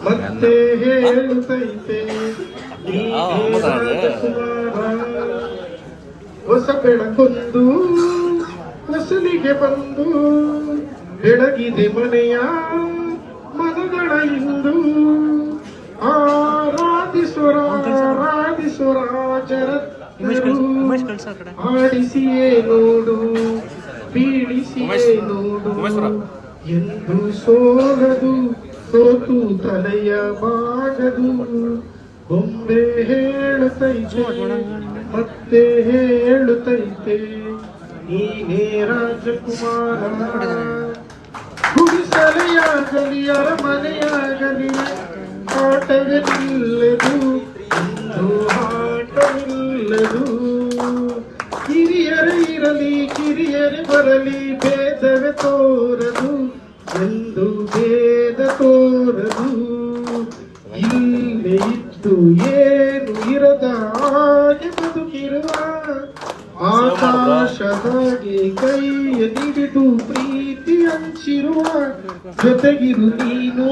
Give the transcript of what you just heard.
ಮತ್ತೆ ಹೇಳುತ್ತೈತೆ ಹೊಸ ಬೆಳಕೊಂದು ಹೊಸಲಿಗೆ ಬಂದು ಬೆಳಗಿದೆ ಮನೆಯ ಮನಗಳ ಇಂದು ಆರಾಧಿಸುರ ಆಡಿಸಿಯೇ ನೋಡು ಬೀಳಿಸಿಯೇ ನೋಡು ಎಂದು ಸೋಲದು ಸೋತು ತಲೆಯ ಬಾಗದು ಬೊಂಬೆ ಹೇಳುತ್ತೈತೆ ಮತ್ತೆ ಹೇಳುತ್ತೈತೆ ನೀನೇ ರಾಜಕುಮಾರ ಗುಡಿಸಲೆಯಾಗಲಿ ಅರಮನೆಯಾಗಲಿ ಆಟವಿಲ್ಲದು ಒಂದು ಆಟವಿಲ್ಲದು ಹಿರಿಯರೇ ಇರಲಿ ಕಿರಿಯರೇ ಬರಲಿ ಭೇದವೇ ತೋರದು ಎಂದು ಭೇದ ತೋರದು ಇಲ್ಲೇ ಇದ್ದು ಏನು ಇರದ ಹಾಗೆ ಬದುಕಿರುವ ಆಕಾಶದಾಗೆ ಕೈಯ ಹಿಡಿದು ಪ್ರೀತಿ ಹಂಚಿರುವ ಜೊತೆಗಿರು ನೀನು